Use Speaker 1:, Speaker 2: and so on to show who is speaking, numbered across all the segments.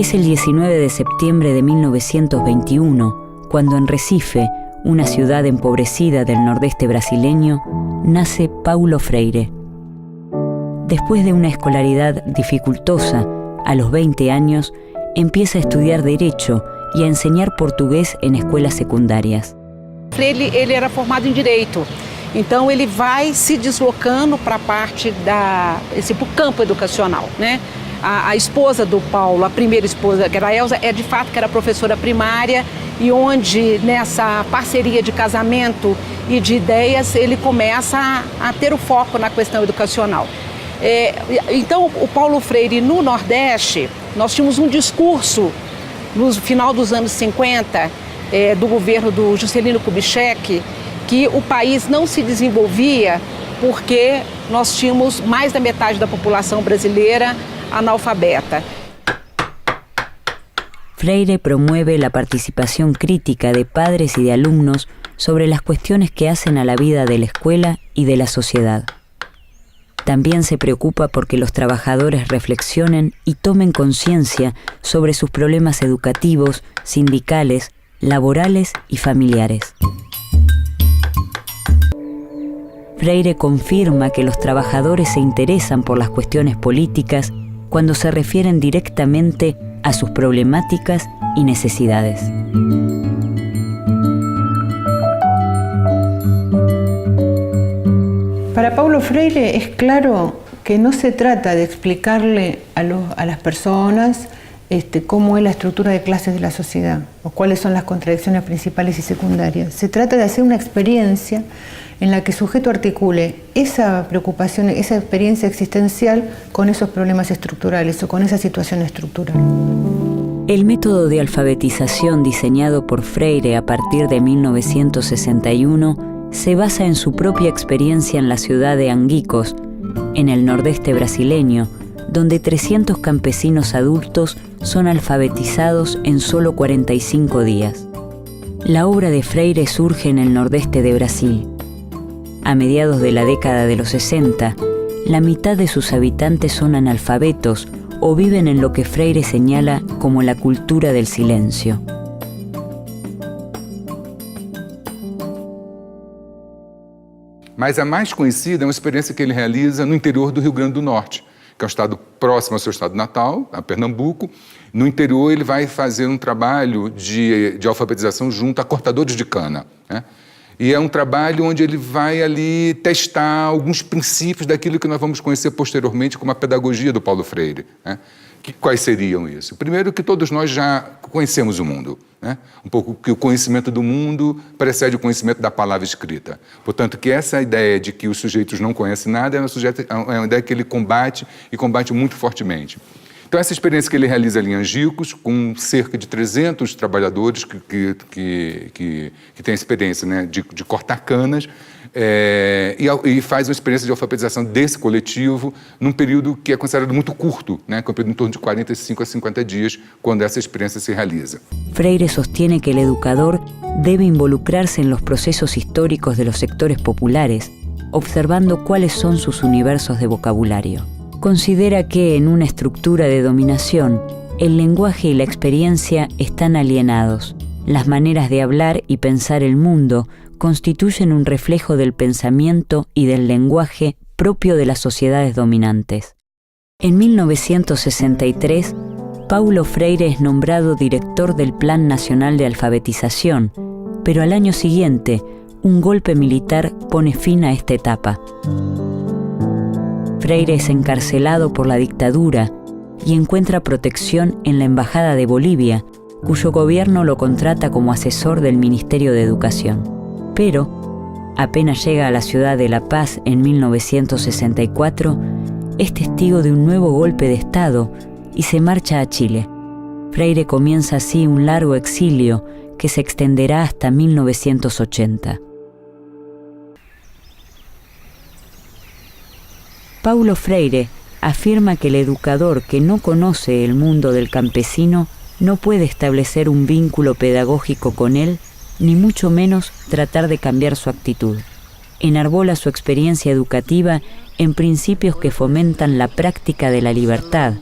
Speaker 1: Es el 19 de septiembre de 1921, cuando en Recife, una ciudad empobrecida del nordeste brasileño, nace Paulo Freire. Después de una escolaridad dificultosa, a los 20 años, empieza a estudiar Derecho y a enseñar português em escolas secundárias.
Speaker 2: Freire ele era formado em Direito, então ele vai se deslocando para a parte pro campo educacional, né? A esposa do Paulo, a primeira esposa, que era a Elza, de fato que era professora primária, e onde nessa parceria de casamento e de ideias ele começa a ter o foco na questão educacional. Então o Paulo Freire no Nordeste, nós tínhamos um discurso no final dos anos 50 do governo do Juscelino Kubitschek, que o país não se desenvolvia porque nós tínhamos mais da metade da população brasileira analfabeta.
Speaker 1: Freire promueve la participación crítica de padres y de alumnos sobre las cuestiones que hacen a la vida de la escuela y de la sociedad. También se preocupa porque los trabajadores reflexionen y tomen conciencia sobre sus problemas educativos, sindicales, laborales y familiares. Freire confirma que los trabajadores se interesan por las cuestiones políticas cuando se refieren directamente a sus problemáticas y necesidades.
Speaker 3: Para Paulo Freire es claro que no se trata de explicarle a las personas cómo es la estructura de clases de la sociedad o cuáles son las contradicciones principales y secundarias. Se trata de hacer una experiencia en la que el sujeto articule esa preocupación, esa experiencia existencial con esos problemas estructurales o con esa situación estructural.
Speaker 1: El método de alfabetización diseñado por Freire a partir de 1961 se basa en su propia experiencia en la ciudad de Anguicos, en el nordeste brasileño, donde 300 campesinos adultos son alfabetizados en solo 45 días. La obra de Freire surge en el nordeste de Brasil. A mediados de la década de los 60, la mitad de sus habitantes son analfabetos o viven en lo que Freire señala como la cultura del silencio.
Speaker 4: Mas a mais conhecida é uma experiência que ele realiza no interior do Rio Grande do Norte, que é um estado próximo ao seu estado natal, a Pernambuco. No interior ele vai fazer um trabalho de alfabetização junto a cortadores de cana, né? E é um trabalho onde ele vai ali testar alguns princípios daquilo que nós vamos conhecer posteriormente como a pedagogia do Paulo Freire, né? Quais seriam isso? Primeiro, que todos nós já conhecemos o mundo, né? Um pouco que o conhecimento do mundo precede o conhecimento da palavra escrita. Portanto, que essa ideia de que os sujeitos não conhecem nada é uma ideia que ele combate e combate muito fortemente. Então, essa experiência que ele realiza ali em Angicos, com cerca de 300 trabalhadores que têm a experiência, né, de cortar canas, e faz uma experiência de alfabetização desse coletivo num período que é considerado muito curto, né, que é um período em torno de 45 a 50 dias, quando essa experiência se realiza.
Speaker 1: Freire sostiene que el educador debe involucrarse en los procesos históricos de los sectores populares, observando cuáles son sus universos de vocabulario. Considera que en una estructura de dominación, el lenguaje y la experiencia están alienados. Las maneras de hablar y pensar el mundo constituyen un reflejo del pensamiento y del lenguaje propio de las sociedades dominantes. En 1963, Paulo Freire es nombrado director del Plan Nacional de Alfabetización, pero al año siguiente, un golpe militar pone fin a esta etapa. Freire es encarcelado por la dictadura y encuentra protección en la Embajada de Bolivia, cuyo gobierno lo contrata como asesor del Ministerio de Educación. Pero, apenas llega a la ciudad de La Paz en 1964, es testigo de un nuevo golpe de Estado y se marcha a Chile. Freire comienza así un largo exilio que se extenderá hasta 1980. Paulo Freire afirma que el educador que no conoce el mundo del campesino no puede establecer un vínculo pedagógico con él, ni mucho menos tratar de cambiar su actitud. Enarbola su experiencia educativa en principios que fomentan la práctica de la libertad,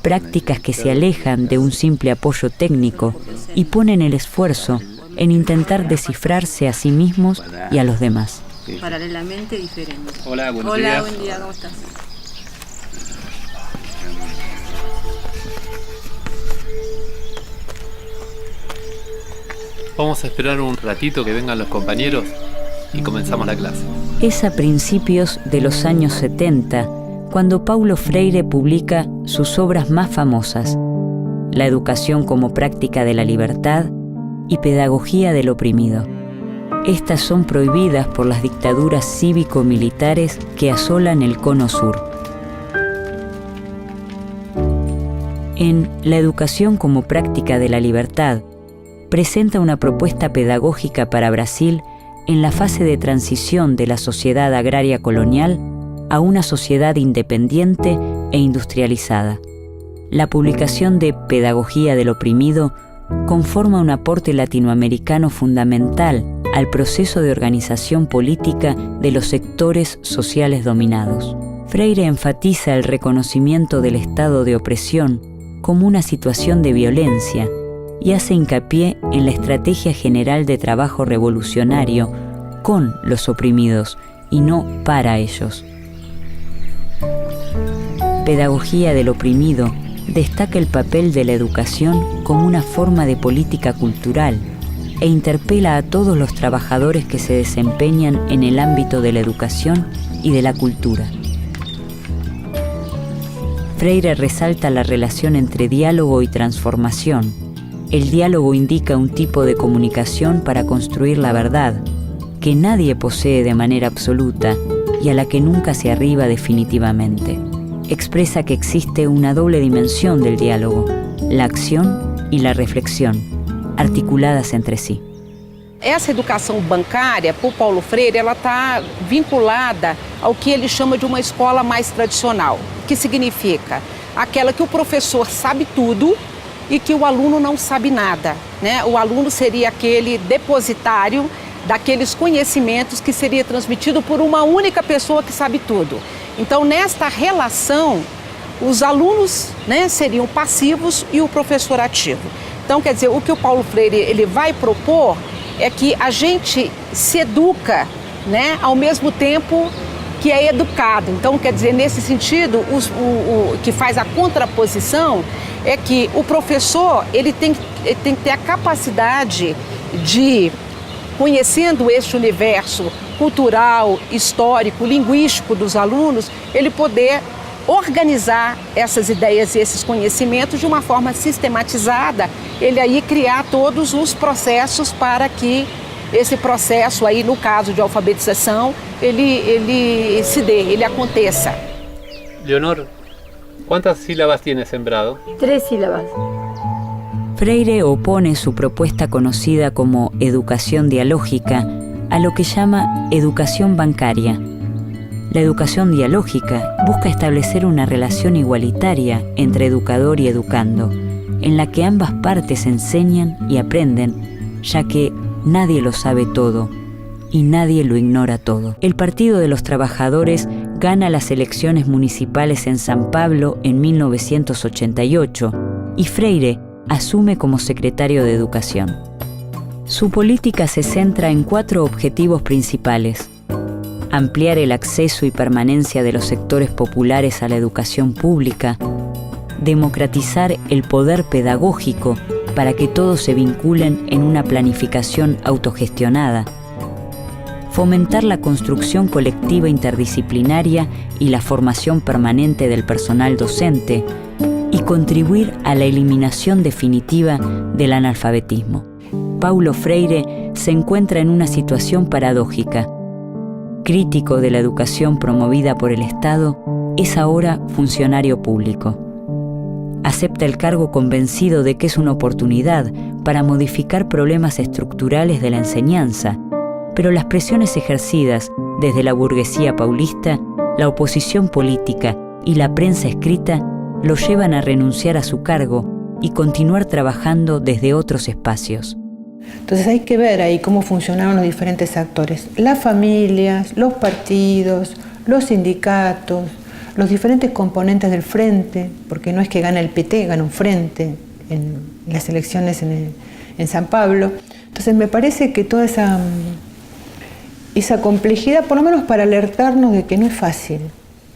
Speaker 1: prácticas que se alejan de un simple apoyo técnico y ponen el esfuerzo en intentar descifrarse a sí mismos y a los demás.
Speaker 5: Paralelamente diferentes.
Speaker 6: Hola, buenos días.
Speaker 5: Hola, buen día, ¿cómo estás?
Speaker 6: Vamos a esperar un ratito que vengan los compañeros y comenzamos la clase.
Speaker 1: Es a principios de los años 70 cuando Paulo Freire publica sus obras más famosas, La educación como práctica de la libertad y Pedagogía del oprimido. Estas son prohibidas por las dictaduras cívico-militares que asolan el Cono Sur. En La educación como práctica de la libertad, presenta una propuesta pedagógica para Brasil en la fase de transición de la sociedad agraria colonial a una sociedad independiente e industrializada. La publicación de Pedagogía del oprimido conforma un aporte latinoamericano fundamental al proceso de organización política de los sectores sociales dominados. Freire enfatiza el reconocimiento del estado de opresión como una situación de violencia y hace hincapié en la estrategia general de trabajo revolucionario con los oprimidos y no para ellos. Pedagogía del oprimido destaca el papel de la educación como una forma de política cultural e interpela a todos los trabajadores que se desempeñan en el ámbito de la educación y de la cultura. Freire resalta la relación entre diálogo y transformación. El diálogo indica un tipo de comunicación para construir la verdad, que nadie posee de manera absoluta y a la que nunca se arriba definitivamente. Expresa que existe una doble dimensión del diálogo, la acción y la reflexión, articuladas entre sí.
Speaker 2: Essa educação bancária, por Paulo Freire, ela está vinculada ao que ele chama de uma escola mais tradicional, que significa aquela que o professor sabe tudo e que o aluno não sabe nada, né? O aluno seria aquele depositário daqueles conhecimentos que seria transmitido por uma única pessoa que sabe tudo. Então, nesta relação, os alunos, né, seriam passivos e o professor ativo. Então, quer dizer, o que o Paulo Freire ele vai propor é que a gente se educa, né, ao mesmo tempo que é educado. Então, quer dizer, nesse sentido, o que faz a contraposição é que o professor ele tem que ter a capacidade de, conhecendo este universo cultural, histórico, linguístico dos alunos, ele poder organizar essas ideias e esses conhecimentos de uma forma sistematizada, ele aí criar todos os processos para que esse processo aí, no caso de alfabetização, ele se dê, ele aconteça.
Speaker 6: Leonor, ¿cuántas sílabas tiene sembrado?
Speaker 5: 3 sílabas.
Speaker 1: Freire opone su propuesta conocida como educación dialógica a lo que llama educación bancaria. La educación dialógica busca establecer una relación igualitaria entre educador y educando, en la que ambas partes enseñan y aprenden, ya que nadie lo sabe todo y nadie lo ignora todo. El Partido de los Trabajadores gana las elecciones municipales en San Pablo en 1988 y Freire asume como secretario de Educación. Su política se centra en 4 objetivos principales: ampliar el acceso y permanencia de los sectores populares a la educación pública, democratizar el poder pedagógico para que todos se vinculen en una planificación autogestionada, fomentar la construcción colectiva interdisciplinaria y la formación permanente del personal docente y contribuir a la eliminación definitiva del analfabetismo. Paulo Freire se encuentra en una situación paradójica. Crítico de la educación promovida por el Estado, es ahora funcionario público. Acepta el cargo convencido de que es una oportunidad para modificar problemas estructurales de la enseñanza, pero las presiones ejercidas desde la burguesía paulista, la oposición política y la prensa escrita lo llevan a renunciar a su cargo y continuar trabajando desde otros espacios.
Speaker 3: Entonces hay que ver ahí cómo funcionaban los diferentes actores, las familias, los partidos, los sindicatos, los diferentes componentes del frente, porque no es que gana el PT, gana un frente en las elecciones en San Pablo. Entonces me parece que toda esa complejidad, por lo menos para alertarnos de que no es fácil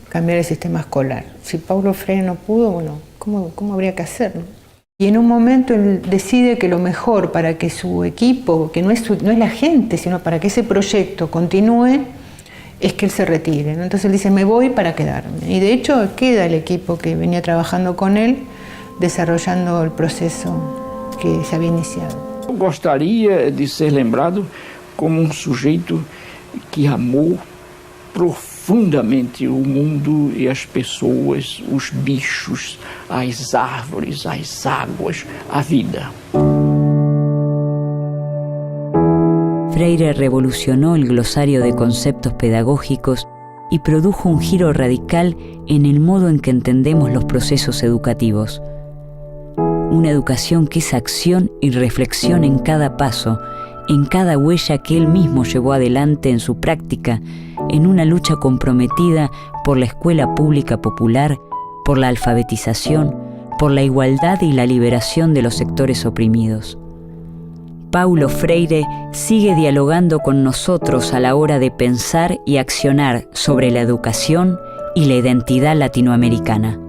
Speaker 3: cambiar el sistema escolar. Si Paulo Freire no pudo, bueno, ¿cómo habría que hacerlo? Y en un momento él decide que lo mejor para que su equipo, que no es la gente, sino para que ese proyecto continúe, es que él se retire, ¿no? Entonces él dice, me voy para quedarme. Y de hecho queda el equipo que venía trabajando con él, desarrollando el proceso que se había iniciado.
Speaker 7: Eu gostaria de ser lembrado como um sujeito que amou profundamente o mundo e as pessoas, os bichos, as árvores, as águas, a vida.
Speaker 1: Freire revolucionó el glosario de conceptos pedagógicos y produjo un giro radical en el modo en que entendemos los procesos educativos. Una educación que es acción y reflexión en cada paso, en cada huella que él mismo llevó adelante en su práctica, en una lucha comprometida por la escuela pública popular, por la alfabetización, por la igualdad y la liberación de los sectores oprimidos. Paulo Freire sigue dialogando con nosotros a la hora de pensar y accionar sobre la educación y la identidad latinoamericana.